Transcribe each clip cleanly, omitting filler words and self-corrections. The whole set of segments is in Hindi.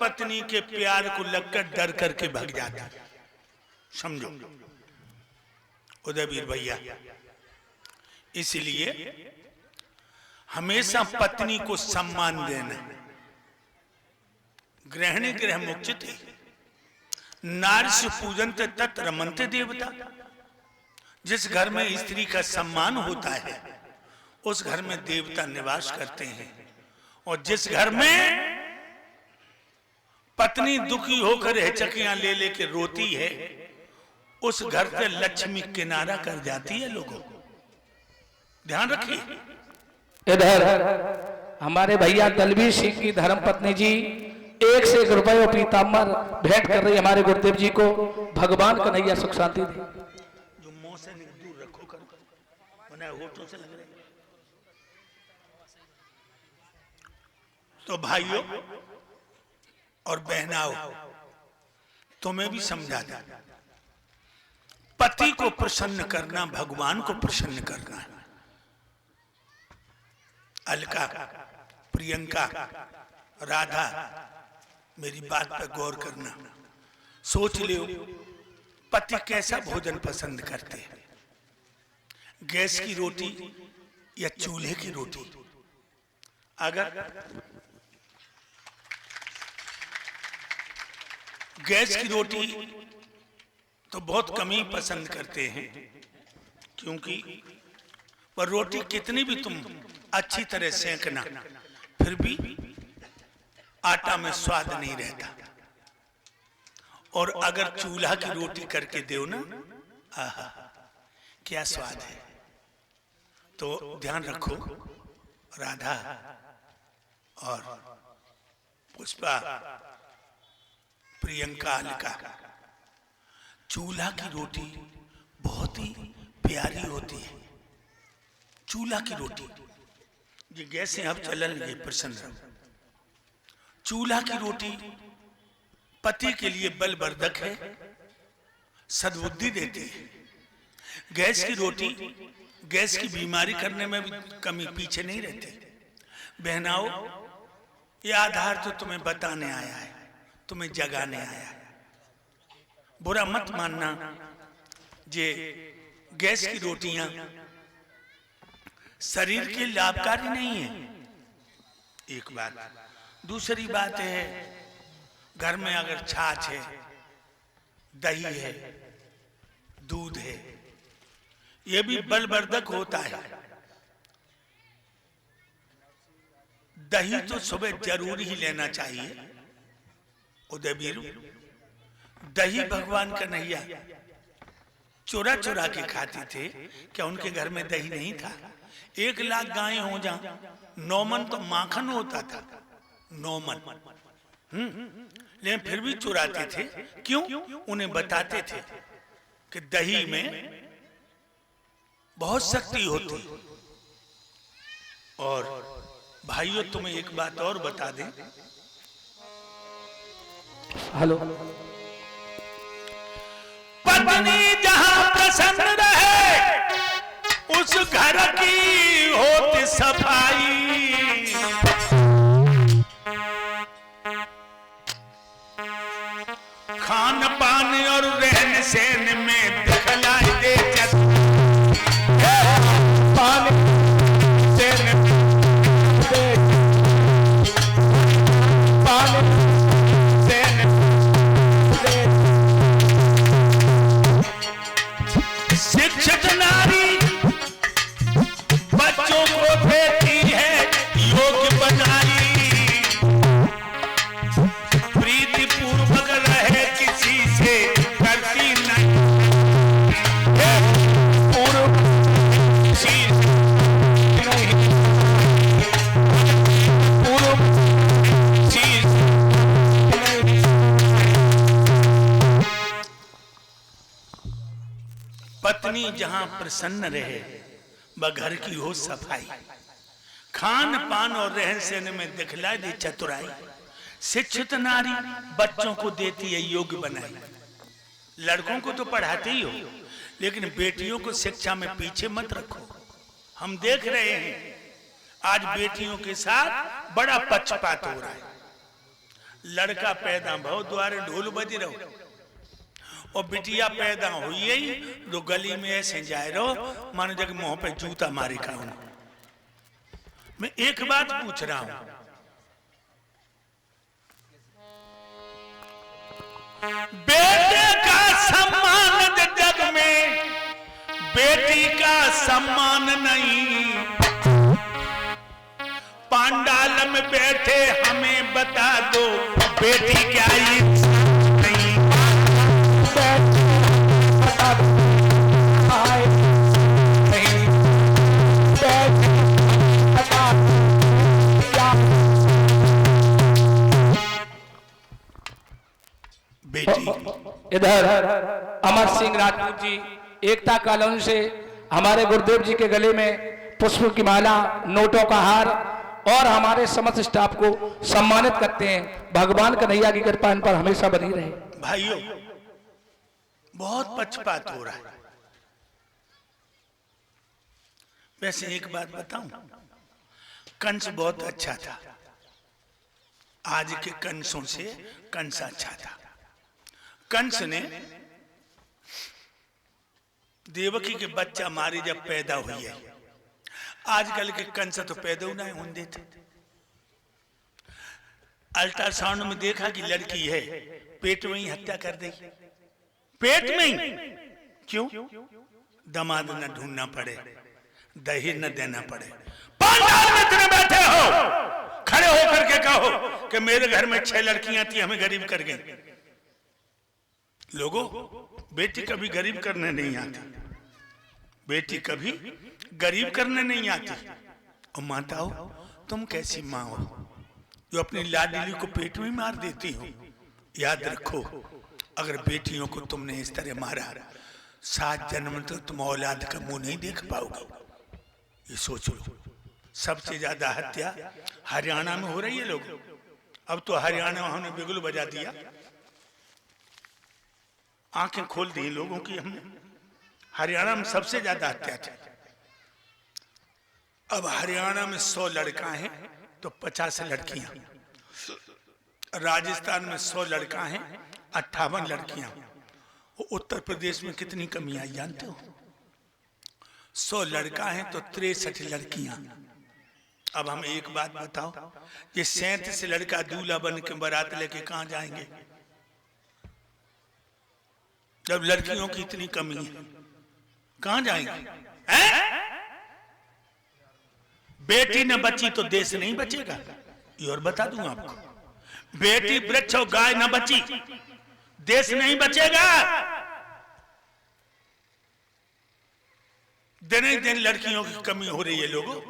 पत्नी के प्यार को लगकर डर करके भाग जाता। समझो उदयवीर भैया, इसलिए हमेशा पत्नी को सम्मान देना। गृहिणी गृह मुच्यते नार्य पूजन्ते तत् रमन्ते देवता। जिस घर में स्त्री का सम्मान होता है उस घर में देवता निवास करते हैं, और जिस घर में पत्नी दुखी होकर हिचकियां ले लेके रोती है उस घर से लक्ष्मी किनारा कर जाती है। लोगों ध्यान रखिए। इधर हमारे भैया दलवीर सिंह की धर्म पत्नी जी 1 से 1 रुपए और पीताम्बर भेंट कर रही हमारे गुरुदेव जी को। भगवान कन्हैया सुख शांति दे। जो मुंह से दूर रखो कर होठों से लग रहे। तो भाइयों और बहनाओं, तुम्हें भी समझा दे, पति को प्रसन्न करना भगवान को प्रसन्न करना है। अलका, प्रियंका, राधा, मेरी बात पर गौर करना। सोच लो पति कैसा भोजन पसंद करते हैं, गैस की रोटी या चूल्हे की रोटी। अगर गैस की रोटी तो बहुत कम ही पसंद करते हैं, क्योंकि वह रोटी कितनी भी तुम अच्छी तरह सेंकना फिर भी आटा में स्वाद नहीं रहता। और अगर चूल्हा की रोटी करके दो ना, आहा क्या स्वाद है। तो ध्यान रखो राधा और पुष्पा, प्रियंका, अलका, चूल्हा की रोटी बहुत ही प्यारी होती है। चूल्हा की रोटी, ये गैस से अब चलन लगे, प्रसन्न रहो। चूल्हा की रोटी पति के लिए बलवर्धक है, सद्बुद्धि देती है। गैस की रोटी गैस की बीमारी करने में भी कमी पीछे नहीं रहती। बहनाओं, ये आधार तो तुम्हें बताने आया है, तुम्हें जगाने आया है। बुरा मत मानना जे गैस की रोटियां शरीर के लाभकारी नहीं है, एक बात। दूसरी बात है, घर में अगर छाछ है, दही है, दूध है, यह भी बलवर्धक होता है। दही तो सुबह जरूर ही लेना चाहिए। उदयवीर, दही भगवान कन्हैया चुरा चुरा के खाते थे। क्या उनके घर में दही नहीं था? 1 लाख गायें हो जा, 9 मन तो माखन होता था, 9 मन। लेकिन फिर भी चुराते थे। क्यों? उन्हें बताते थे कि दही में बहुत शक्ति होती। और भाइयों, तुम्हें एक बात और बता दें। हेलो, पत्नी जहां प्रसन्न रहे उस घर की होती सफाई। खान पान और रहन सहन में दिखलाई दे शिक्षित नारी बच्चों को देती है योग्य बनाई। प्रीति पूर्वक रहे किसी से करती नहीं, पूर्व चीज नहीं, पूर्व चीज नहीं। पत्नी जहां प्रसन्न रहे वह घर की हो सफाई। खान पान और रहन सहन में दिखलाई दे चतुराई। शिक्षित नारी बच्चों को देती है योग्य बनाई। लड़कों को तो पढ़ाते ही हो, लेकिन बेटियों को शिक्षा में पीछे मत रखो। हम देख रहे हैं आज बेटियों के साथ बड़ा पक्षपात हो रहा है। लड़का पैदा भो द्वारे ढोल बज रहो और बिटिया पैदा हुई ही तो गली में ऐसे जाए रहो मानो जग मुंह पे जूता मारे का हूं। मैं एक बात पूछ रहा हूं, बेटे का सम्मान जग में बेटी का सम्मान नहीं, पांडाल में बैठे हमें बता दो बेटी क्या नहीं। बेटी इधर अमर सिंह राजपूत जी एकता कॉलोनी से हमारे गुरुदेव जी के गले में पुष्प की माला, नोटों का हार और हमारे समस्त स्टाफ को सम्मानित करते हैं। भगवान कन्हैया की कृपा इन पर हमेशा बनी रहे। भाइयों, बहुत पक्षपात हो रहा है। वैसे एक बात बताऊं, कंस बहुत अच्छा था, आज के कंसों से कंस अच्छा था। कंस ने देवकी के बच्चा मारे जब पैदा हुई है, आजकल के कंस तो पैदा ही नहीं होने देते। अल्ट्रासाउंड में देखा कि लड़की है, पेट में ही हत्या कर दी, पेट में ही। क्यों? दामाद न ढूंढना पड़े, दहेज न देना पड़े। पांडाल में इतने बैठे हो, खड़े होकर के कहो कि मेरे घर में 6 लड़कियां थी, हमें गरीब कर गई। लोगों, बेटी कभी गरीब करने नहीं आती, बेटी कभी गरीब करने नहीं आती। और माताओं, तुम कैसी माँ हो जो अपनी लाडली को पेट में मार देती हो? याद रखो, अगर बेटियों को तुमने इस तरह मारा, 7 जन्म तक तुम औलाद का मुंह नहीं देख पाओगे। ये सोच लो। सबसे ज्यादा हत्या हरियाणा में हो रही है। लोग, अब तो हरियाणा उन्होंने बिगुल बजा दिया, आंखें खोल दी लोगों की हमने। हरियाणा में सबसे ज्यादा अत्याचार। अब हरियाणा में 100 लड़का हैं तो 50 लड़कियां, राजस्थान में 100 लड़का हैं 58 लड़कियां। उत्तर प्रदेश में कितनी कमी आई जानते हो? 100 लड़का हैं तो 63 लड़कियां। अब हम एक बात बताओ, ये 37 लड़का दूल्हा बन के बारात लेके कहां जाएंगे जब लड़कियों की इतनी कमी है? कहां जाएंगे? बेटी न बची तो देश नहीं बचेगा। ये और बता दूं आपको, बेटी वृक्ष और गाय न बची, देश नहीं बचेगा। दिन ही दिन लड़कियों की कमी हो रही है। लोगों,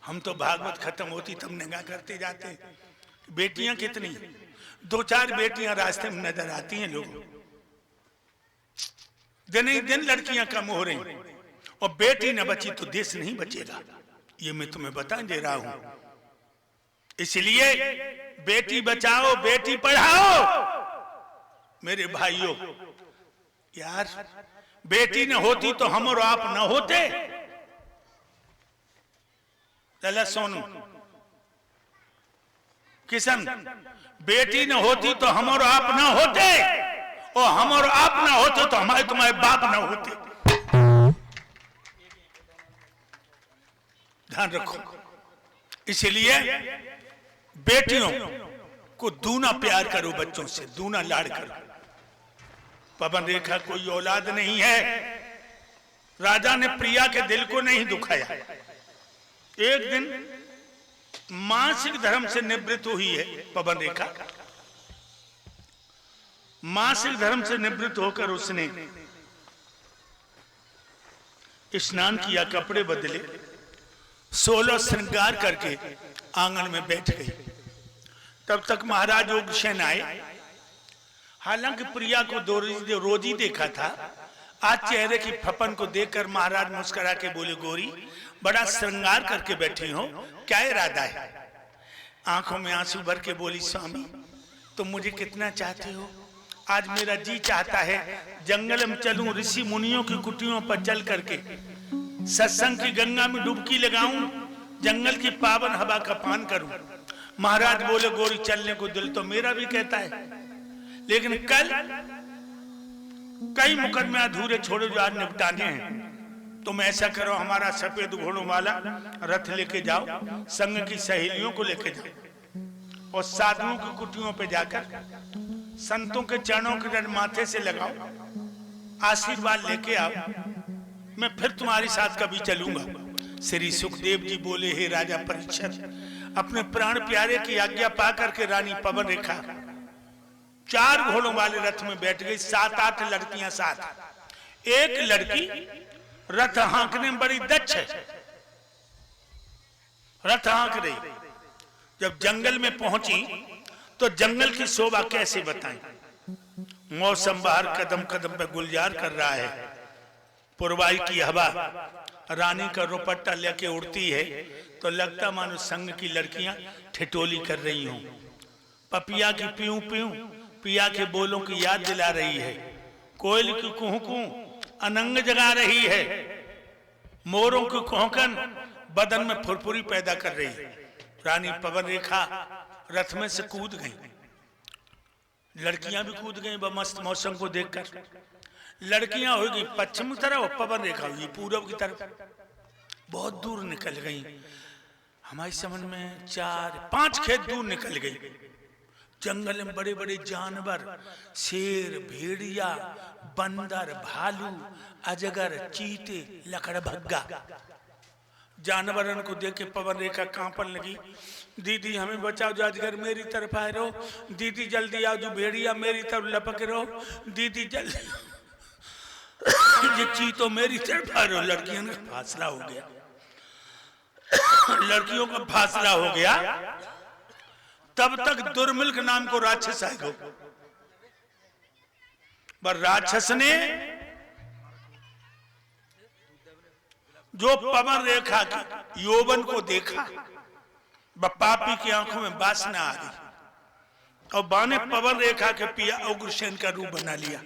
हम तो भागवत खत्म होती तब निगाह करते जाते हैं, बेटियां कितनी, 2-4 बेटियां रास्ते में नजर आती हैं। लोगों, दिन ही दिन लड़कियां कम हो रही, और बेटी न बची तो देश नहीं बचेगा। ये मैं तुम्हें बता दे रहा हूं। इसलिए बेटी बचाओ, बेटी पढ़ाओ। मेरे भाइयों, यार, बेटी न होती तो हम और आप न होते। लला सोनू, किशन, बेटी न होती तो हम और आप न होते, और हम और आप न होते तो हमारे तुम्हारे बाप न होते। ध्यान रखो। इसलिए बेटियों को दूना प्यार करो, बच्चों से दूना लाड़ करो। पवन रेखा कोई औलाद नहीं है, राजा ने प्रिया के दिल को नहीं दुखाया। एक दिन मासिक धर्म से निवृत्त हुई है पवन रेखा। मासिक धर्म से निवृत्त होकर उसने स्नान किया, कपड़े बदले, 16 श्रृंगार करके आंगन में बैठ गई। तब तक महाराज उग्रसेन आए। हालांकि प्रिया को रोज ही देखा था, आज चेहरे की फपन को देखकर महाराज मुस्कुरा के बोले, गोरी, बड़ा श्रृंगार करके बैठी हो, क्या इरादा है? आंखों में आंसू भर के बोली, स्वामी, तुम मुझे कितना चाहते हो? आज मेरा जी चाहता है जंगल में चलूं, ऋषि मुनियों की कुटियों पर चल करके सत्संग की गंगा में डुबकी लगाऊं, जंगल की पावन हवा का पान करूं। महाराज बोले गोरी चलने को दिल तो मेरा भी कहता है, लेकिन कल कई मुकदमे अधूरे छोड़ो जो आज निपटाने हैं। तुम ऐसा करो, हमारा सफेद घोड़ों वाला रथ लेके जाओ, संग की सहेलियों को लेके जाओ और साधुओं की कुटियों पे जाकर संतों के चरणों के माथे से लगाओ, आशीर्वाद लेके आओ। मैं फिर तुम्हारे साथ कभी चलूंगा। श्री सुखदेव जी बोले, हे राजा परीक्षित, अपने प्राण प्यारे की आज्ञा पा करके रानी पवन रेखा 4 घोड़ों वाले रथ में बैठ गई। 7-8 लड़कियां साथ। एक लड़की रथ हाँकने में बड़ी दक्ष है, रथ हाँक रही। जब जंगल में पहुंची तो जंगल की शोभा कैसे बताएं। मौसम बाहर कदम कदम पे गुलजार कर रहा है, पुरवाई की हवा रानी का रुपट्टा लेके उड़ती है तो लगता मानो संग की लड़कियां ठिठोली कर रही हों। पपिया की पीऊ पीऊ पिया के बोलों की याद दिला रही है। कोयल की कुहू कुहू अनंग जगा रही है। मोरों की कोहकन बदन में फुरफुरी पैदा कर रही है। रानी पवन रेखा रथ में से कूद गई, लड़कियां भी कूद गई मस्त मौसम को देखकर। लड़कियां हो गई पश्चिम की तरफ, पवन रेखा हुई पूरब की तरफ। बहुत दूर निकल गई, हमारी समझ में 4-5 खेत दूर निकल गई। जंगल में बड़े बड़े जानवर, शेर, भेड़िया, बंदर, भालू, अजगर, चीते, लकड़भग्गा। जानवरों को देख के पवन रेखा कांपन लगी। दीदी हमें बचाओ, जो अजगर मेरी तरफ आए रहो। दीदी जल्दी आओ, जो भेड़िया मेरी तरफ लपक रहो। दीदी जल्दी, ये चीतो मेरी तरफ आ रहो। लड़कियों का फासला हो गया, लड़कियों का फासला हो गया। तब तक दुर्मिल्क नाम को राक्षस आएगा। पर राक्षस ने जो पवन रेखा की यौवन को देखा, पापी की आंखों में वासना आ गई और बाने पवन रेखा के पिया उग्रसेन का रूप बना लिया।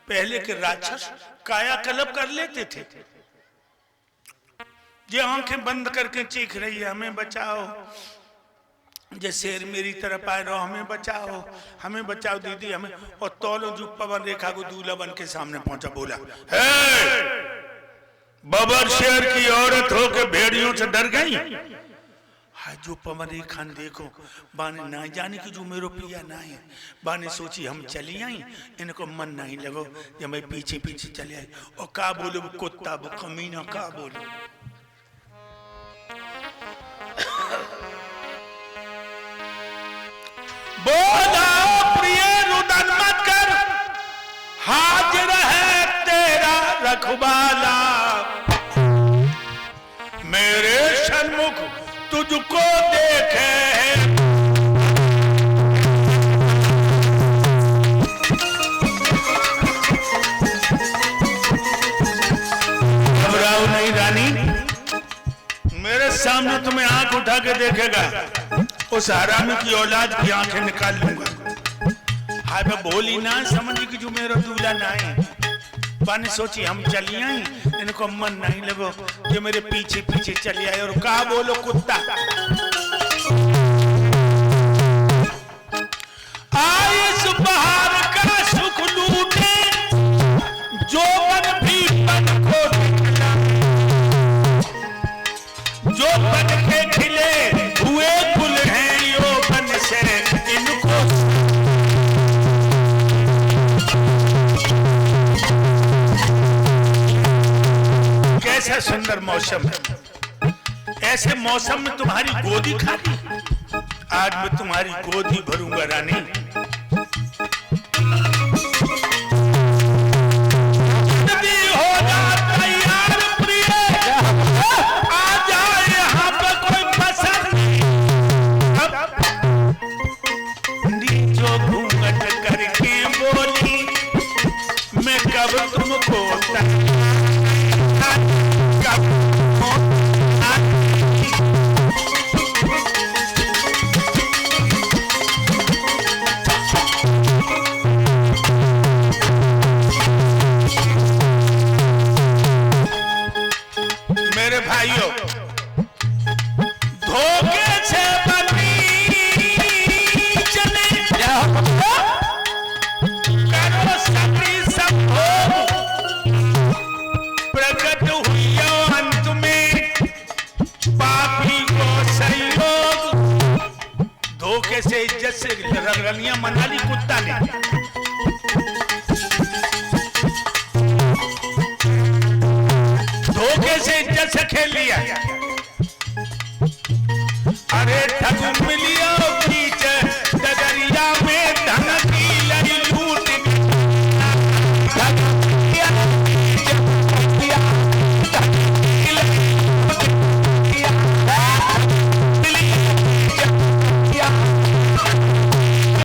पहले के राक्षस कायाकल्प कर लेते थे। ये आंखें बंद करके चीख रही है, हमें बचाओ। जे शेर मेरी तरफ आए रहो, हमें बचाओ, हमें बचाओ दीदी हमें। और तौलो जो पवन रेखा को दूल्हा बन के सामने पहुंचा, बोला, हे बबर शेर की औरत हो के भेड़ियों से डर गई। हाय जो पवन रेखा ने देखो, बाने ना जाने की जो मेरो पिया ना है। बाने सोची हम चली आई, इनको मन नहीं लगो, जब मैं पीछे पीछे चले आई। और का बोलो कुत्ता वो कमीना, का बोलो। बोला प्रिय रुदन मत कर, हाजिर है तेरा रखवाला। मेरे सन्मुख तुझको देखे घबराओ नहीं रानी, मेरे सामने तुम्हें आंख उठा के देखेगा, उस हरामी की औलाद की आंखें निकाल लूंगा। हाय मैं बोली ना, समझी कि जो मेरा दूल्हा ना है। बाने सोची हम चली आई, इनको मन नहीं लगो, जो मेरे पीछे पीछे चली आए। और का बोलो कुत्ता, आइस बहार का सुख लूटे, जो मन भी बन को निकला, जो बन के खिले हुए गुल हैं यौवन से इनको। कैसा सुंदर मौसम है, ऐसे मौसम में तुम्हारी गोदी खाली। आज मैं तुम्हारी गोदी भरूंगा रानी। हो जा तैयार प्रिय, आ जाए यहाँ पे कोई पसंद। जो घूंघट करके बोली, मैं कब तुमको धोखे से इज्जत से रंगरलियां मना ली कुत्ता ने। धोखे से इज्जत से खेल लिया। अरे ठग मिलिया की